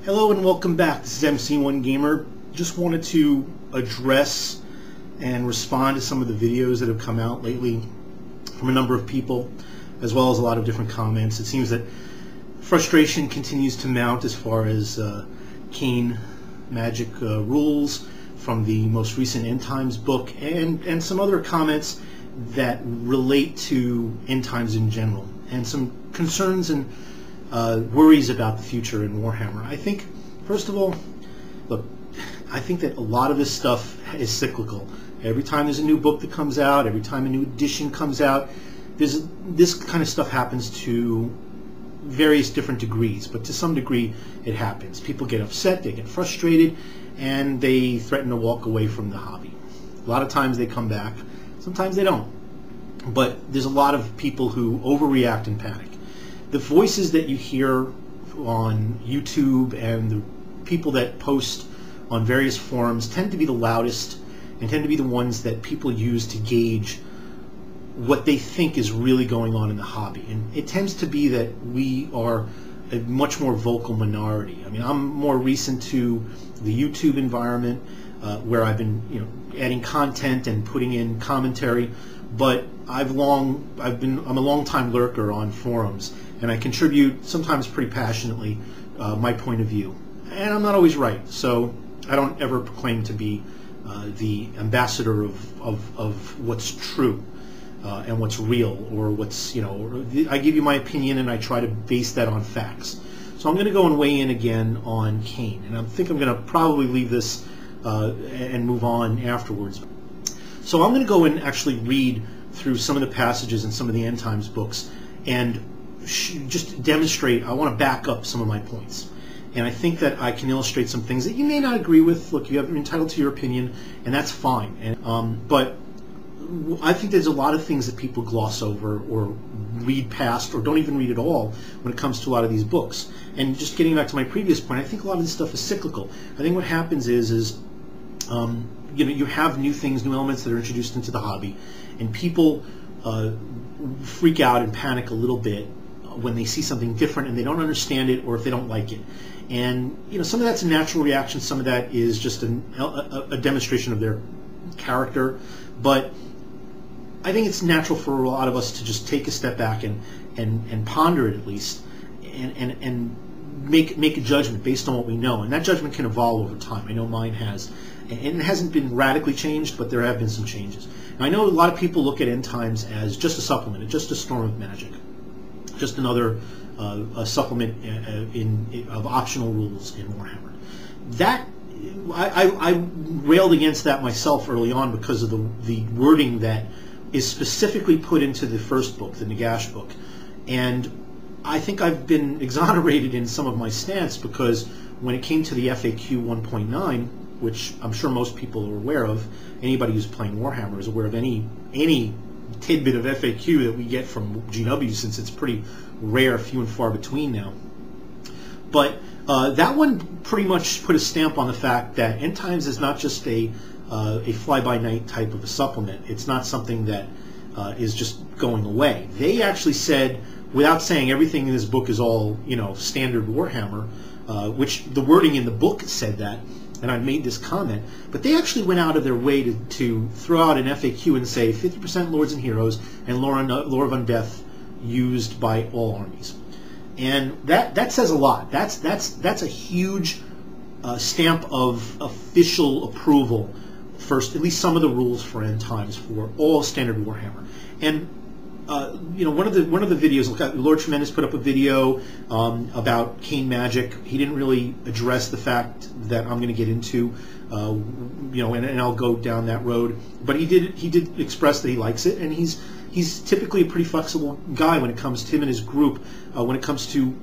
Hello and welcome back. This is MC1 Gamer. Just wanted to address and respond to some of the videos that have come out lately from a number of people, as well as a lot of different comments. It seems that frustration continues to mount as far as Khaine magic rules from the most recent End Times book and some other comments that relate to End Times in general, and some concerns and worries about the future in Warhammer. I think, first of all, look, I think that a lot of this stuff is cyclical. Every time there's a new book that comes out, every time a new edition comes out, this kind of stuff happens to various different degrees, but to some degree it happens. People get upset, they get frustrated, and they threaten to walk away from the hobby. A lot of times they come back, sometimes they don't. But there's a lot of people who overreact and panic. The voices that you hear on YouTube and the people that post on various forums tend to be the loudest and tend to be the ones that people use to gauge what they think is really going on in the hobby. And it tends to be that we are a much more vocal minority. I mean, I'm more recent to the YouTube environment where I've been, adding content and putting in commentary, but I'm a long-time lurker on forums, and I contribute sometimes pretty passionately my point of view. And I'm not always right, so I don't ever proclaim to be the ambassador of what's true and what's real, or what's, I give you my opinion and I try to base that on facts. So I'm going to go and weigh in again on Khaine, and I think I'm going to probably leave this and move on afterwards. So I'm going to go and actually read through some of the passages in some of the End Times books and just demonstrate. I want to back up some of my points, and I think that I can illustrate some things that you may not agree with. Look, you're entitled to your opinion, and that's fine. And but I think there's a lot of things that people gloss over or read past or don't even read at all when it comes to a lot of these books. And just getting back to my previous point, I think a lot of this stuff is cyclical. I think what happens is you have new things, new elements that are introduced into the hobby, and people freak out and panic a little bit when they see something different and they don't understand it, or if they don't like it. And some of that's a natural reaction, some of that is just a demonstration of their character. But I think it's natural for a lot of us to just take a step back and ponder it at least, and make a judgment based on what we know. And that judgment can evolve over time. I know mine has. And it hasn't been radically changed, but there have been some changes. And I know a lot of people look at End Times as just a supplement, just a storm of magic, just another a supplement of optional rules in Warhammer. That I railed against that myself early on because of the wording that is specifically put into the first book, the Nagash book. And I think I've been exonerated in some of my stance, because when it came to the FAQ 1.9, which I'm sure most people are aware of, anybody who's playing Warhammer is aware of any tidbit of FAQ that we get from GW, since it's pretty rare, few and far between now. But that one pretty much put a stamp on the fact that End Times is not just a fly-by-night type of a supplement. It's not something that is just going away. They actually said, without saying everything in this book is all standard Warhammer, which the wording in the book said that, and I made this comment, but they actually went out of their way to throw out an FAQ and say 50% Lords and Heroes and Lore of Undeath used by all armies. And that says a lot. That's a huge stamp of official approval for at least some of the rules for End Times for all standard Warhammer. And one of the videos, Lord Tremendous put up a video about Khaine magic. He didn't really address the fact that I'm going to get into, and I'll go down that road. But he did express that he likes it, and he's typically a pretty flexible guy when it comes to him and his group. When it comes to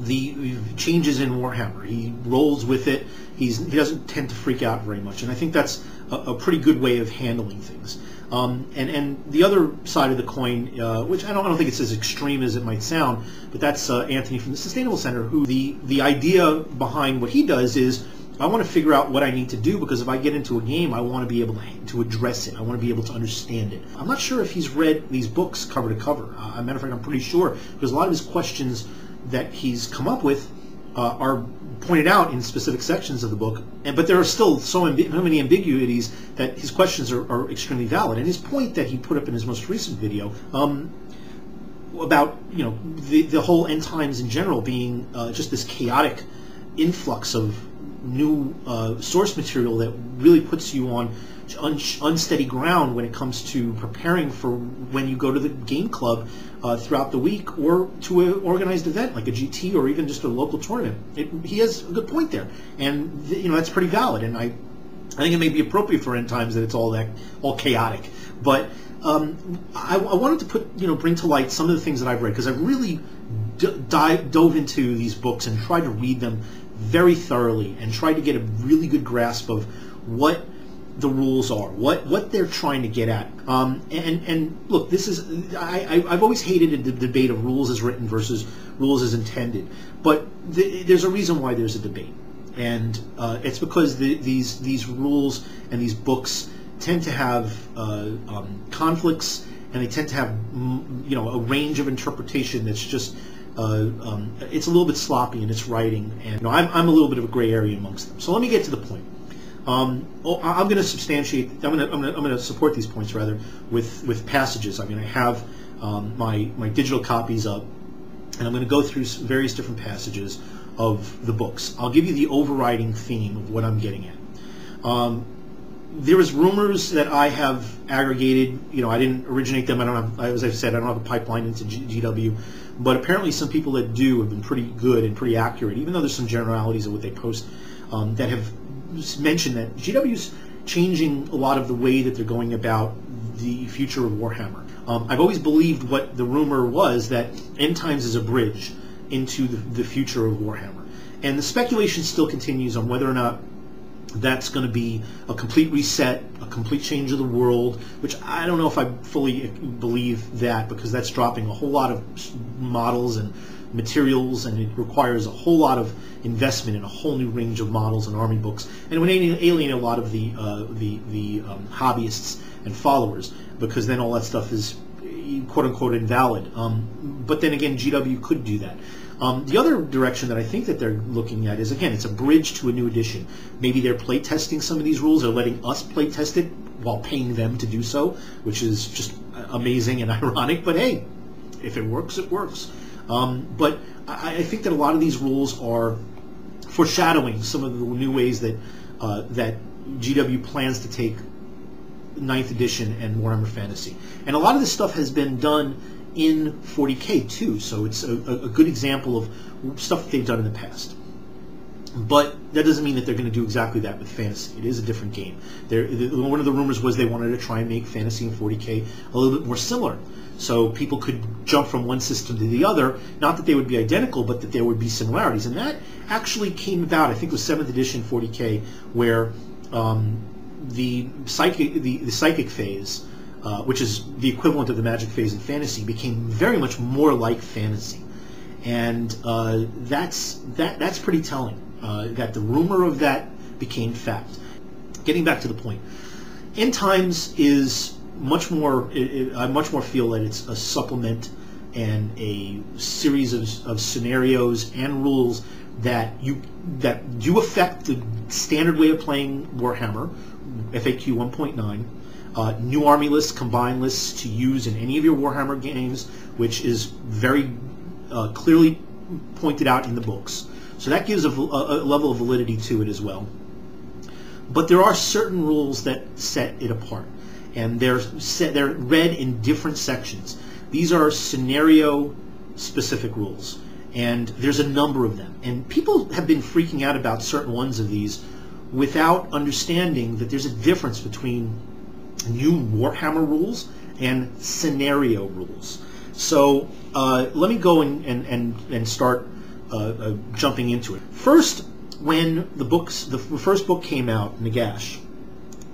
the changes in Warhammer, he rolls with it. He doesn't tend to freak out very much, and I think that's a pretty good way of handling things. And the other side of the coin, which I don't think it's as extreme as it might sound, but that's Anthony from the Sustainable Center, who the idea behind what he does is, I want to figure out what I need to do, because if I get into a game, I want to be able to address it. I want to be able to understand it. I'm not sure if he's read these books cover to cover. As a matter of fact, I'm pretty sure, because a lot of his questions that he's come up with are pointed out in specific sections of the book, but there are still so many ambiguities that his questions are extremely valid. And his point that he put up in his most recent video about the whole end times in general being just this chaotic influx of new source material that really puts you on unsteady ground when it comes to preparing for when you go to the game club throughout the week or to an organized event like a GT or even just a local tournament. He has a good point there, and that's pretty valid. And I think it may be appropriate for end times that it's all chaotic. But I wanted to bring to light some of the things that I've read, because I've really dove into these books and tried to read them very thoroughly and tried to get a really good grasp of what the rules are, what they're trying to get at. And look, this is I've always hated the debate of rules as written versus rules as intended, but there's a reason why there's a debate, and it's because these rules and these books tend to have conflicts, and they tend to have a range of interpretation that's just it's a little bit sloppy in its writing, and I'm a little bit of a gray area amongst them. So let me get to the point. I'm going to substantiate. I'm going to support these points rather with passages. I mean, I have my digital copies up, and I'm going to go through various different passages of the books. I'll give you the overriding theme of what I'm getting at. There was rumors that I have aggregated. I didn't originate them. I don't have, as I've said, I don't have a pipeline into GW, but apparently some people that do have been pretty good and pretty accurate, even though there's some generalities of what they post that have mentioned that GW's changing a lot of the way that they're going about the future of Warhammer. I've always believed what the rumor was, that End Times is a bridge into the future of Warhammer. And the speculation still continues on whether or not that's going to be a complete reset, a complete change of the world, which I don't know if I fully believe that, because that's dropping a whole lot of models and materials, and it requires a whole lot of investment in a whole new range of models and army books, and it would alienate a lot of the hobbyists and followers, because then all that stuff is quote-unquote invalid. But then again, GW could do that. The other direction that I think that they're looking at is, again, it's a bridge to a new edition. Maybe they're play testing some of these rules, or letting us play test it while paying them to do so, which is just amazing and ironic, but hey, if it works, it works. But I think that a lot of these rules are foreshadowing some of the new ways that that GW plans to take 9th edition and Warhammer Fantasy. And a lot of this stuff has been done in 40K too, so it's a good example of stuff that they've done in the past. But that doesn't mean that they're going to do exactly that with Fantasy. It is a different game. One of the rumors was they wanted to try and make Fantasy and 40K a little bit more similar, so people could jump from one system to the other. Not that they would be identical, but that there would be similarities. And that actually came about, I think it was 7th edition 40K, where the psychic phase, which is the equivalent of the magic phase in Fantasy, became very much more like Fantasy. And that's pretty telling, that the rumor of that became fact. Getting back to the point, End Times is much more, I much more feel that it's a supplement and a series of scenarios and rules that do affect the standard way of playing Warhammer, FAQ 1.9, new army lists, combined lists to use in any of your Warhammer games, which is very clearly pointed out in the books. So that gives a level of validity to it as well. But there are certain rules that set it apart, and they're read in different sections. These are scenario-specific rules, and there's a number of them. And people have been freaking out about certain ones of these without understanding that there's a difference between new Warhammer rules and scenario rules. So let me go and start jumping into it. First, when the first book came out, Nagash.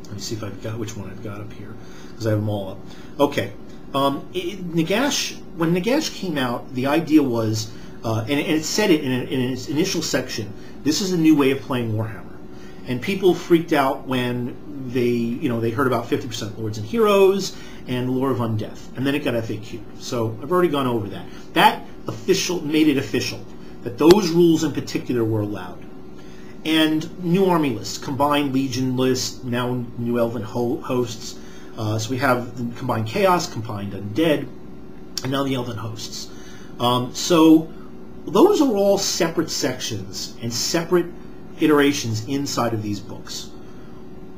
Let me see if I've got which one I've got up here, because I have them all up. Okay, Nagash. When Nagash came out, the idea was, and it said it in its initial section, this is a new way of playing Warhammer. And people freaked out when they heard about 50% Lords and Heroes and Lore of Undeath, and then it got FAQ. So I've already gone over that. That made it official that those rules in particular were allowed. and new army lists, combined legion lists, now new elven hosts. So we have the combined chaos, combined undead, and now the elven hosts. So those are all separate sections and separate iterations inside of these books.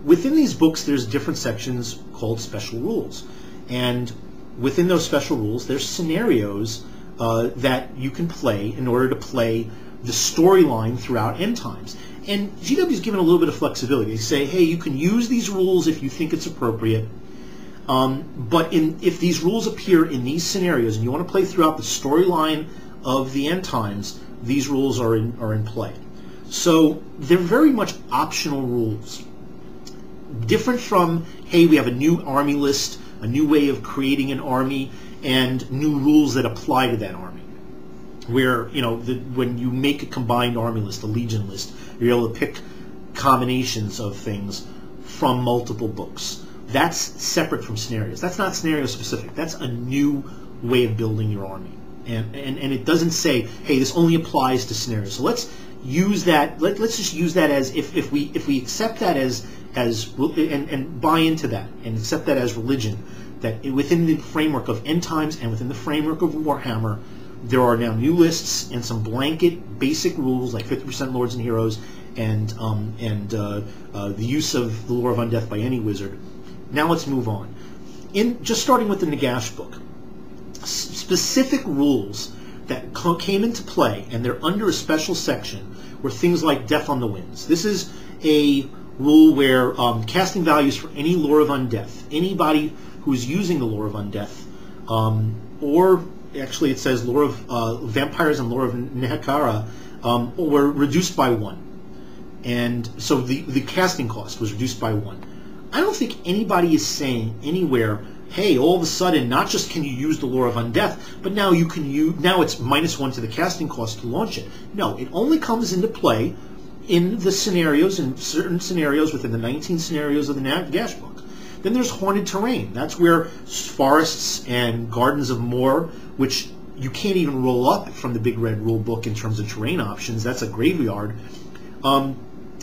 Within these books, there's different sections called special rules, and within those special rules, there's scenarios that you can play in order to play the storyline throughout End Times. And GW's given a little bit of flexibility. They say, hey, you can use these rules if you think it's appropriate, but if these rules appear in these scenarios and you want to play throughout the storyline of the End Times, these rules are in play. So they're very much optional rules. Different from, hey, we have a new army list, a new way of creating an army, and new rules that apply to that army. Where, you know, when you make a combined army list, a legion list, you're able to pick combinations of things from multiple books. That's separate from scenarios. That's not scenario specific. That's a new way of building your army. And it doesn't say, hey, this only applies to scenarios. So let's use that. Let's just use that as if we accept that as and buy into that and accept that as religion, that within the framework of End Times and within the framework of Warhammer, there are now new lists and some blanket basic rules like 50% Lords and Heroes and the use of the Lore of Undeath by any wizard. Now let's move on. Just starting with the Nagash book, specific rules that came into play, and they're under a special section, were things like Death on the Winds. This is a rule where casting values for any Lore of Undeath, anybody who's using the Lore of Undeath, or actually it says Lore of Vampires and Lore of Nehekara, were reduced by 1. And so the casting cost was reduced by 1. I don't think anybody is saying anywhere, hey, all of a sudden, not just can you use the Lore of Undeath, but now you can now it's -1 to the casting cost to launch it. No, it only comes into play in the scenarios, in certain scenarios within the 19 scenarios of the Nagash book. Then there's Haunted Terrain. That's where forests and Gardens of Moor, which you can't even roll up from the Big Red Rule Book in terms of terrain options. That's a graveyard.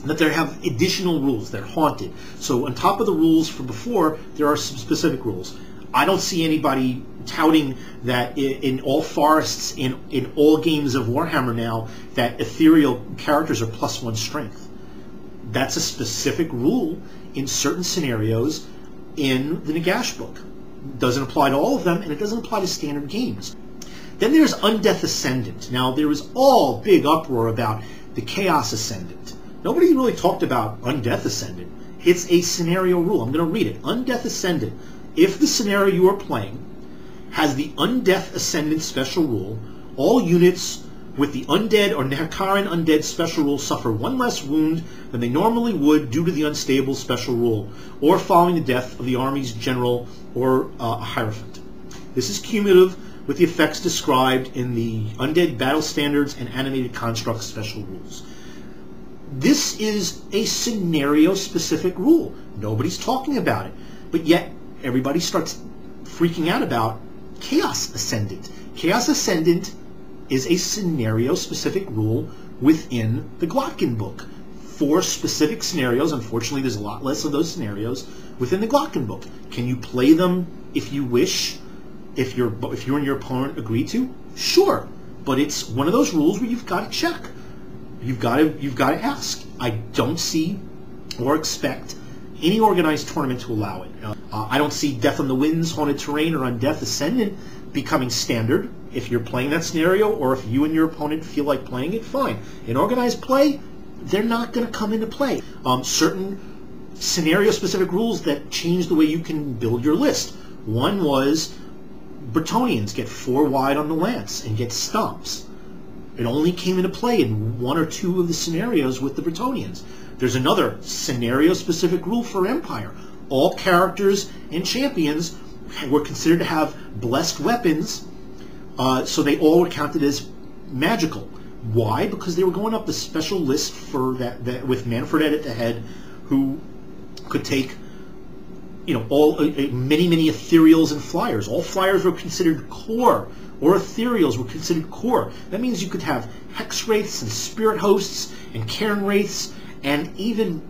That they have additional rules. They're haunted. So on top of the rules from before, there are some specific rules. I don't see anybody touting that in all forests, in all games of Warhammer now, that ethereal characters are +1 strength. That's a specific rule in certain scenarios in the Nagash book. It doesn't apply to all of them, and it doesn't apply to standard games. Then there's Undeath Ascendant. Now, there was all big uproar about the Chaos Ascendant. Nobody really talked about Undeath Ascendant. It's a scenario rule. I'm going to read it. Undeath Ascendant. If the scenario you are playing has the Undeath Ascendant special rule, all units with the Undead or Nehekaran Undead special rule suffer 1 less wound than they normally would due to the Unstable special rule, or following the death of the army's general or a Hierophant. This is cumulative with the effects described in the Undead Battle Standards and Animated Constructs special rules. This is a scenario-specific rule. Nobody's talking about it. But yet, everybody starts freaking out about Chaos Ascendant. Chaos Ascendant is a scenario-specific rule within the Glotkin book for specific scenarios. Unfortunately, there's a lot less of those scenarios within the Glotkin book. Can you play them if you wish, if you and your opponent agree to? Sure. But it's one of those rules where you've got to check. You've got to ask. I don't see or expect any organized tournament to allow it. I don't see Death on the Winds, Haunted Terrain, or Undeath Ascendant becoming standard. If you're playing that scenario, or if you and your opponent feel like playing it, fine. In organized play, they're not going to come into play. Certain scenario-specific rules that change the way you can build your list. One was Bretonnians get 4 wide on the lance and get stomps. It only came into play in 1 or 2 of the scenarios with the Bretonnians. There's another scenario-specific rule for Empire. All characters and champions were considered to have blessed weapons, so they all were counted as magical. Why? Because they were going up the special list for that with Manfred at the head, who could take many ethereals and flyers. All flyers were considered core, or ethereals were considered core. That means you could have hex wraiths and spirit hosts and cairn wraiths, and even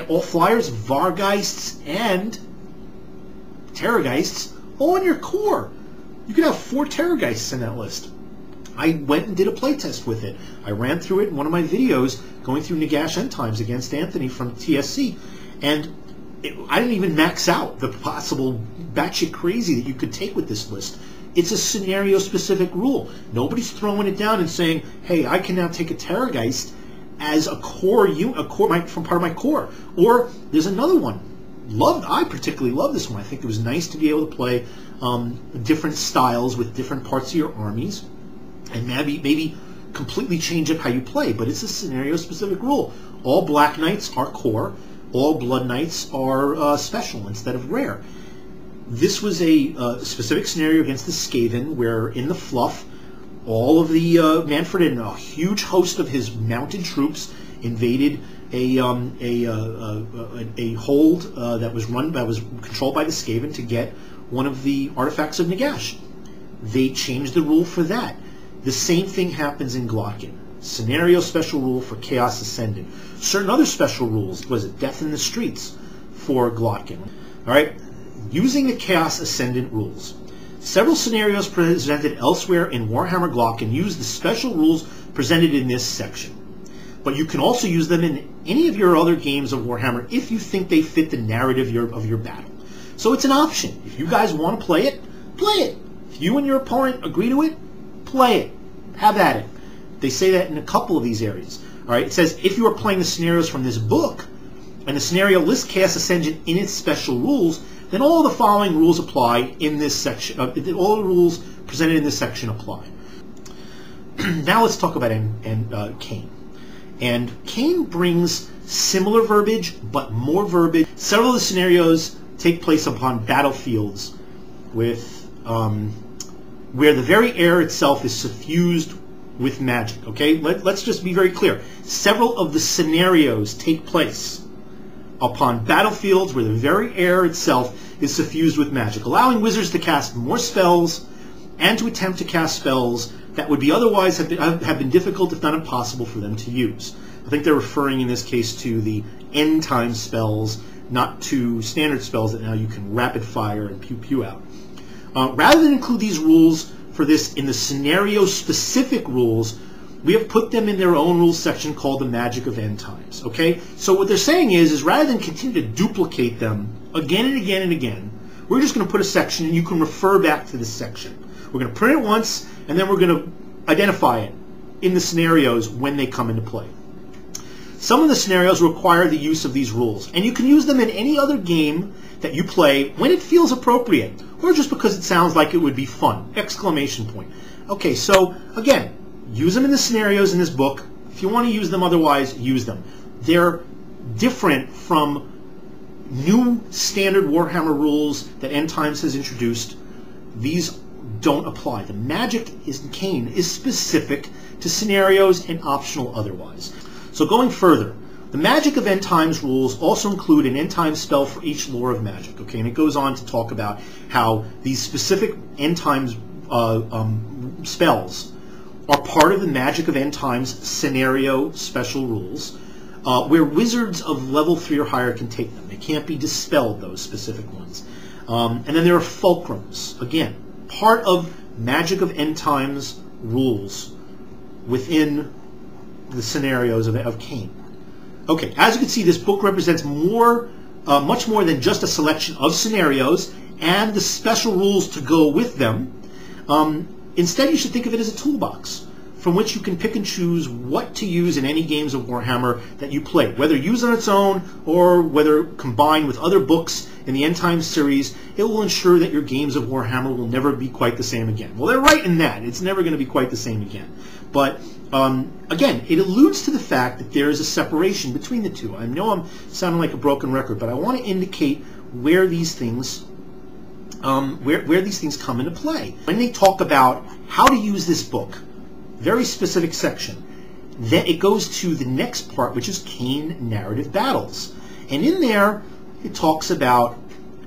all flyers, vargheists and terrorgeists, all in your core. You could have 4 terrorgeists in that list. I went and did a playtest with it. I ran through it in one of my videos going through Nagash End Times against Anthony from TSC, and I didn't even max out the possible batshit crazy that you could take with this list. It's a scenario-specific rule. Nobody's throwing it down and saying, hey, I can now take a Terrorgeist as a core from part of my core. Or there's another one. I particularly love this one. I think it was nice to be able to play different styles with different parts of your armies, and maybe completely change up how you play. But it's a scenario-specific rule. All Black Knights are core. All Blood Knights are special instead of rare. This was a specific scenario against the Skaven, where in the fluff, all of the Manfred and a huge host of his mounted troops invaded a hold that was controlled by the Skaven to get one of the artifacts of Nagash. They changed the rule for that. The same thing happens in Glotkin. Scenario special rule for Chaos Ascendant. Certain other special rules, was it Death in the Streets for Glotkin? All right, using the Chaos Ascendant rules. Several scenarios presented elsewhere in Warhammer Glotkin use the special rules presented in this section. But you can also use them in any of your other games of Warhammer if you think they fit the narrative of your battle. So it's an option. If you guys want to play it, play it. If you and your opponent agree to it, play it. Have at it. They say that in a couple of these areas. All right, it says if you are playing the scenarios from this book, and the scenario lists Chaos Ascension in its special rules, then all the following rules apply in this section. All the rules presented in this section apply. Now let's talk about Khaine. And Khaine brings similar verbiage, but more verbiage. Several of the scenarios take place upon battlefields with where the very air itself is suffused with magic. Okay, let's just be very clear. Several of the scenarios take place upon battlefields where the very air itself is suffused with magic, allowing wizards to cast more spells and to attempt to cast spells that would be otherwise have been difficult, if not impossible, for them to use. I think they're referring in this case to the end time spells, not to standard spells that now you can rapid fire and pew pew out. Rather than include these rules for this in the scenario-specific rules, we have put them in their own rules section called the Magic of End Times. Okay, so what they're saying is rather than continue to duplicate them again and again and again, we're just going to put a section, and you can refer back to this section. We're going to print it once, and then we're going to identify it in the scenarios when they come into play. Some of the scenarios require the use of these rules, and you can use them in any other game that you play when it feels appropriate, or just because it sounds like it would be fun! Exclamation point. Okay, so again, use them in the scenarios in this book. If you want to use them otherwise, use them. They're different from new standard Warhammer rules that End Times has introduced. These don't apply. The magic in Khaine is specific to scenarios and optional otherwise. So going further, the Magic of End Times rules also include an End Times spell for each lore of magic. Okay, and it goes on to talk about how these specific End Times spells are part of the Magic of End Times scenario special rules, where wizards of level 3 or higher can take them. They can't be dispelled, those specific ones. And then there are fulcrums. Again, part of Magic of End Times rules within the scenarios of Khaine. Okay, as you can see, this book represents much more than just a selection of scenarios and the special rules to go with them. Instead, you should think of it as a toolbox from which you can pick and choose what to use in any games of Warhammer that you play. Whether used on its own or whether combined with other books in the End Times series, it will ensure that your games of Warhammer will never be quite the same again. Well, they're right in that. It's never going to be quite the same again. But again, it alludes to the fact that there is a separation between the two. I know I'm sounding like a broken record, but I want to indicate where these things where these things come into play. When they talk about how to use this book, very specific section, then it goes to the next part, which is Khaine narrative battles. And in there, it talks about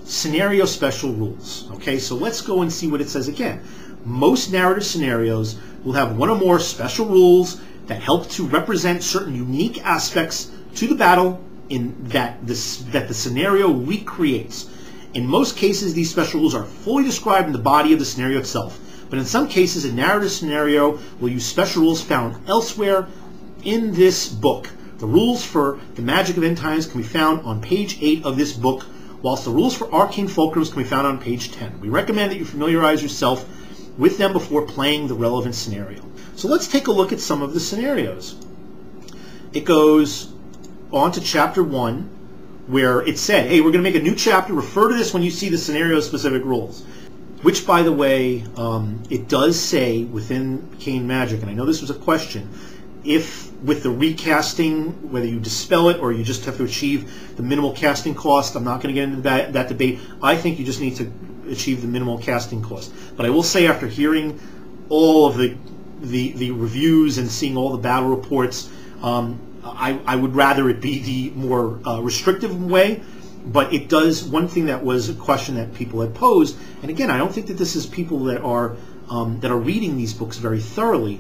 scenario special rules. Okay, so let's go and see what it says again. Most narrative scenarios will have one or more special rules that help to represent certain unique aspects to the battle that the scenario recreates. In most cases, these special rules are fully described in the body of the scenario itself, but in some cases, a narrative scenario will use special rules found elsewhere in this book. The rules for the Magic of End Times can be found on page 8 of this book, whilst the rules for Arcane Fulcrums can be found on page 10. We recommend that you familiarize yourself with them before playing the relevant scenario. So let's take a look at some of the scenarios. It goes on to chapter 1, where it said, hey, we're going to make a new chapter. Refer to this when you see the scenario-specific rules. Which, by the way, it does say within Khaine Magic, and I know this was a question, if with the recasting, whether you dispel it or you just have to achieve the minimal casting cost, I'm not going to get into that debate. I think you just need to achieve the minimal casting cost. But I will say, after hearing all of the reviews and seeing all the battle reports, I would rather it be the more restrictive way. But it does, one thing that was a question that people had posed, and again, I don't think that this is people that are reading these books very thoroughly.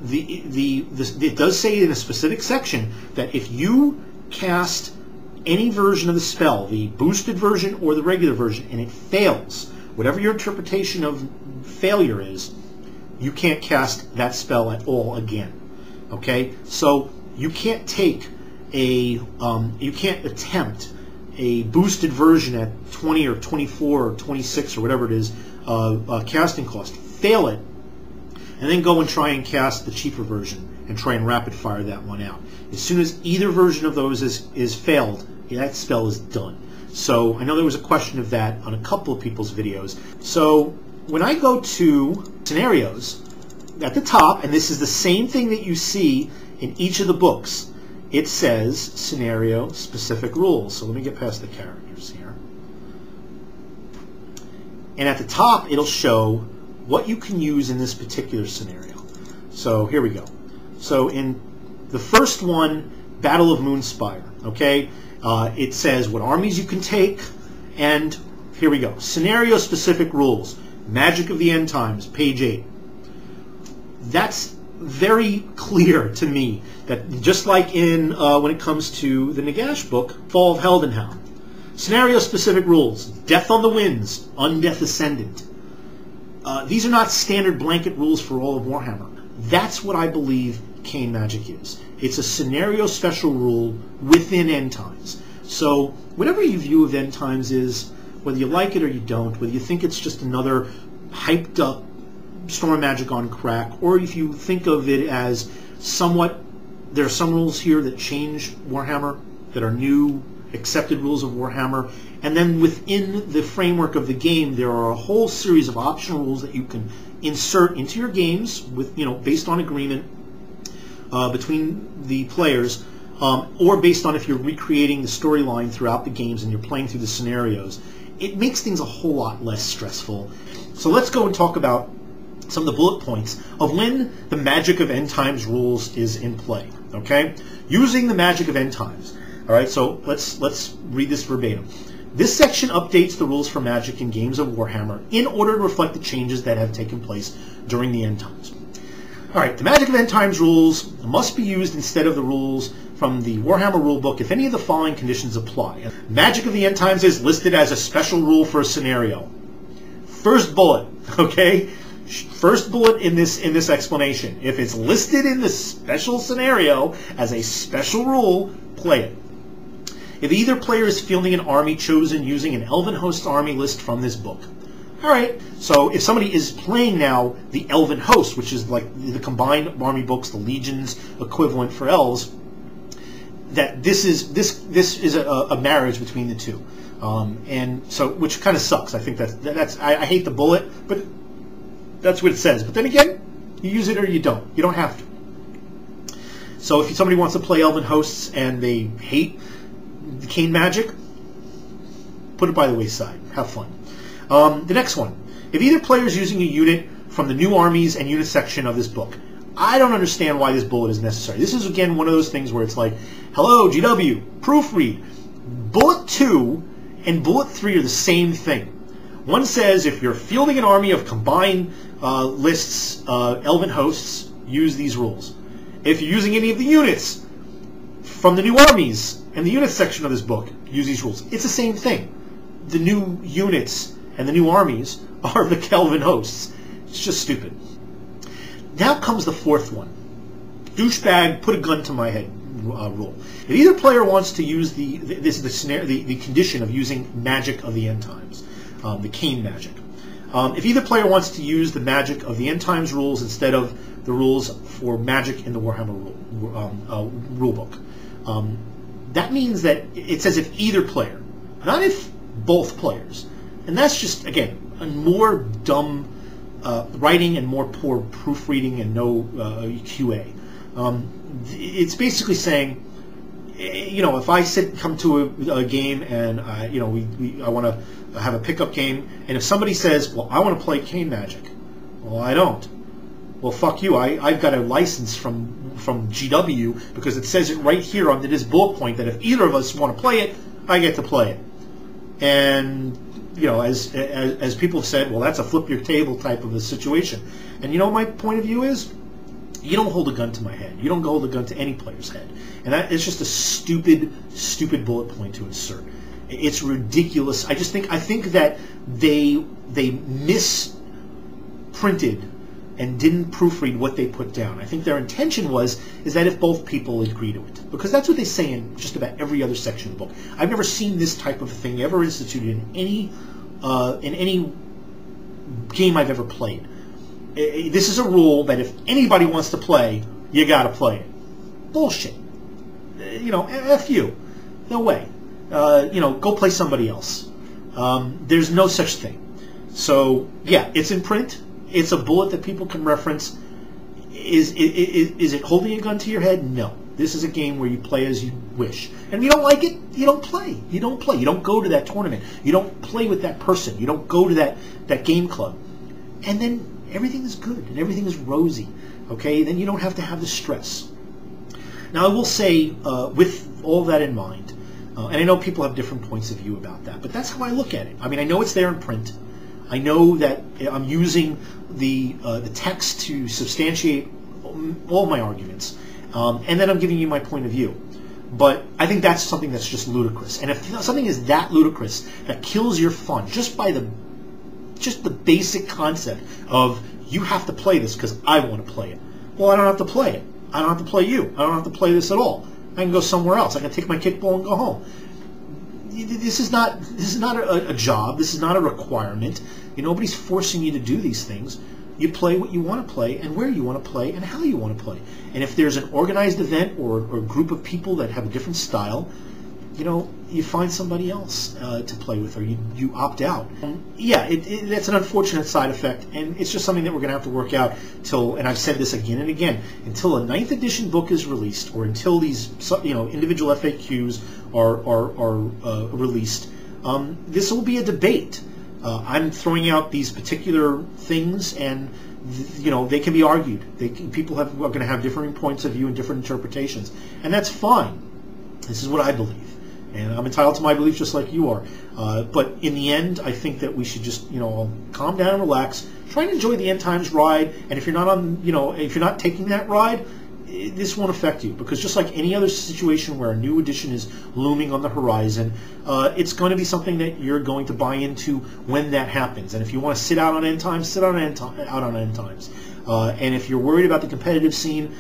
It does say in a specific section that if you cast any version of the spell, the boosted version or the regular version, and it fails, whatever your interpretation of failure is, you can't cast that spell at all again. Okay, so you can't take you can't attempt a boosted version at 20 or 24 or 26 or whatever it is casting cost, fail it, and then go and try and cast the cheaper version and try and rapid fire that one out. As soon as either version of those is failed, that spell is done. So I know there was a question of that on a couple of people's videos. So when I go to scenarios, at the top, and this is the same thing that you see in each of the books, it says scenario specific rules. So let me get past the characters here. And at the top, it'll show what you can use in this particular scenario. So here we go. So in the first one, Battle of Moonspire, okay, it says what armies you can take, and here we go. Scenario specific rules. Magic of the End Times, page 8. That's very clear to me that just like in when it comes to the Nagash book, Fall of Heldenhound. Scenario specific rules. Death on the Winds, Undeath Ascendant. These are not standard blanket rules for all of Warhammer. That's what I believe Khaine Magic is. It's a scenario special rule within End Times. So whatever your view of End Times is, whether you like it or you don't, whether you think it's just another hyped up Storm Magic on crack, or if you think of it as somewhat, there are some rules here that change Warhammer, that are new, accepted rules of Warhammer, and then within the framework of the game, there are a whole series of optional rules that you can insert into your games with, based on agreement between the players, or based on if you're recreating the storyline throughout the games and you're playing through the scenarios. It makes things a whole lot less stressful. So let's go and talk about some of the bullet points of when the Magic of End Times rules is in play. Okay, using the Magic of End Times. All right, so let's read this verbatim. This section updates the rules for Magic in games of Warhammer in order to reflect the changes that have taken place during the End Times. All right, the Magic of End Times rules must be used instead of the rules from the Warhammer rulebook if any of the following conditions apply. Magic of the End Times is listed as a special rule for a scenario. First bullet, okay? First bullet in this explanation. If it's listed in the special scenario as a special rule, play it. If either player is fielding an army chosen using an Elven Host army list from this book. Alright, so if somebody is playing now the Elven Host, which is like the combined army books, the Legion's equivalent for elves, that this is a marriage between the two. And so, which kind of sucks. I think that's I hate the bullet, but that's what it says. But then again, you use it or you don't. You don't have to. So if somebody wants to play Elven Hosts and they hate the Khaine Magic, put it by the wayside. Have fun. The next one. If either player is using a unit from the new armies and unit section of this book, I don't understand why this bullet is necessary. This is, again, one of those things where it's like, hello, GW, proofread. Bullet 2 and bullet 3 are the same thing. One says if you're fielding an army of combined lists, elven hosts, use these rules. If you're using any of the units from the new armies and the units section of this book, use these rules. It's the same thing. The new units and the new armies are the Kelvin hosts. It's just stupid. Now comes the fourth one. Douchebag, put a gun to my head rule. If either player wants to use the condition of using magic of the end times, the Khaine magic. If either player wants to use the magic of the end times rules instead of the rules for magic in the Warhammer rulebook, that means that it says if either player, not if both players. And that's just, again, a more dumb writing and more poor proofreading and no QA. It's basically saying, if I come to a game and I want to have a pickup game, and if somebody says, well, I want to play Khaine Magic, well, I don't. Well, fuck you. I've got a license from GW because it says it right here under this bullet point that if either of us want to play it, I get to play it. And as people have said, well, that's a flip your table type of a situation. And my point of view is, you don't hold a gun to my head. You don't hold a gun to any player's head. And it's just a stupid, stupid bullet point to insert. It's ridiculous. I think that they misprinted and didn't proofread what they put down. I think their intention is that if both people agree to it, because that's what they say in just about every other section of the book. I've never seen this type of thing ever instituted in any game I've ever played. This is a rule that if anybody wants to play, you got to play it. Bullshit. F you. No way. Go play somebody else. There's no such thing. So yeah, it's in print. It's a bullet that people can reference. Is it holding a gun to your head? No. This is a game where you play as you wish. And if you don't like it, you don't play. You don't play. You don't go to that tournament. You don't play with that person. You don't go to that game club. And then everything is good and everything is rosy. Okay? Then you don't have to have the stress. Now I will say, with all that in mind, and I know people have different points of view about that, but that's how I look at it. I mean, I know it's there in print. I know that I'm using the text to substantiate all my arguments, and then I'm giving you my point of view. But I think that's something that's just ludicrous. And if something is that ludicrous that kills your fun just by the basic concept of you have to play this because I want to play it, well, I don't have to play it. I don't have to play you. I don't have to play this at all. I can go somewhere else. I can take my kickball and go home. This is not a job. This is not a requirement. Nobody's forcing you to do these things. You play what you want to play and where you want to play and how you want to play. And if there's an organized event or a group of people that have a different style, you find somebody else to play with, or you opt out. Yeah, that's an unfortunate side effect, and it's just something that we're going to have to work out and I've said this again and again, until a 9th edition book is released, or until these individual FAQs are released. This will be a debate. I'm throwing out these particular things, and they can be argued. People are going to have differing points of view and different interpretations, and that's fine. This is what I believe. And I'm entitled to my beliefs just like you are. But in the end, I think that we should just, calm down and relax. Try and enjoy the end times ride. And if you're not if you're not taking that ride, this won't affect you. Because just like any other situation where a new edition is looming on the horizon, it's going to be something that you're going to buy into when that happens. And if you want to sit out on end times, sit out on end times. And if you're worried about the competitive scene,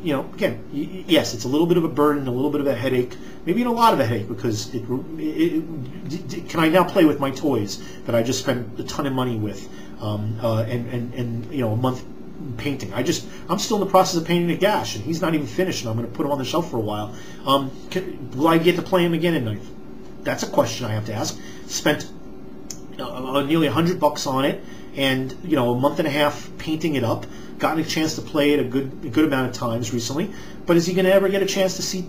again, yes, it's a little bit of a burden, a little bit of a headache, maybe a lot of a headache, because can I now play with my toys that I just spent a ton of money with, and a month painting? I'm still in the process of painting a gash, and he's not even finished, and I'm going to put him on the shelf for a while. Will I get to play him again at night? That's a question I have to ask. Spent nearly $100 on it, and a month and a half painting it up. Gotten a chance to play it a good amount of times recently, but is he going to ever get a chance to see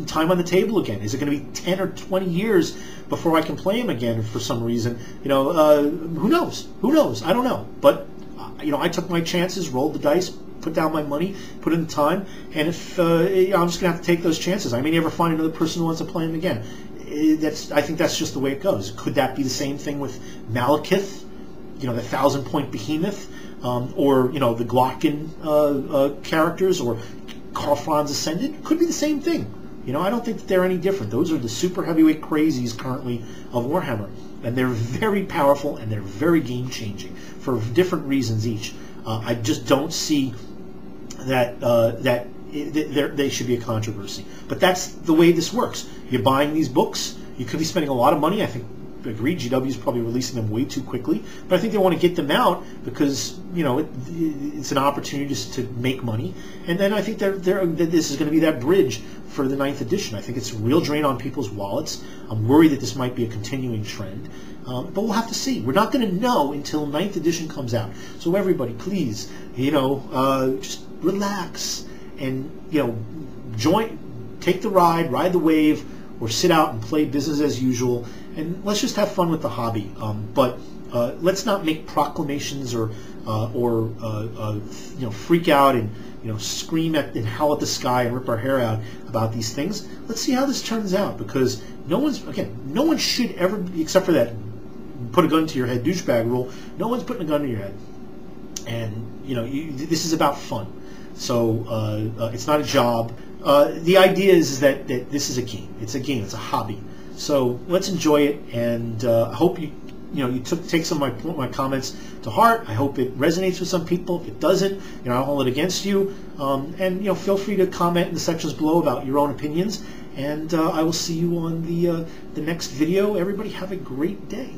time on the table again? Is it going to be 10 or 20 years before I can play him again for some reason? Who knows? Who knows? I don't know. But I took my chances, rolled the dice, put down my money, put in the time, and if I'm just going to have to take those chances. I may never find another person who wants to play him again. I think that's just the way it goes. Could that be the same thing with Malekith, the 1,000-point behemoth, or the Glocken characters, or Karl Franz Ascended? Could be the same thing. I don't think that they're any different. Those are the super heavyweight crazies currently of Warhammer, and they're very powerful and they're very game-changing for different reasons each. I just don't see that they should be a controversy. But that's the way this works. You're buying these books. You could be spending a lot of money. I think, agreed, GW is probably releasing them way too quickly. But I think they want to get them out because it's an opportunity just to make money. And then I think this is going to be that bridge for the 9th edition. I think it's a real drain on people's wallets. I'm worried that this might be a continuing trend. But we'll have to see. We're not going to know until 9th edition comes out. So everybody, please, just relax and take the ride the wave, or sit out and play business as usual, and let's just have fun with the hobby. But let's not make proclamations or freak out and scream and howl at the sky and rip our hair out about these things. Let's see how this turns out, because no one should ever, except for that put a gun to your head douchebag rule. No one's putting a gun to your head, and this is about fun. So it's not a job. The idea is that this is a game. It's a game. It's a hobby. So let's enjoy it, and I hope you take some of my comments to heart. I hope it resonates with some people. If it doesn't, I don't hold it against you. And feel free to comment in the sections below about your own opinions. And I will see you on the next video. Everybody have a great day.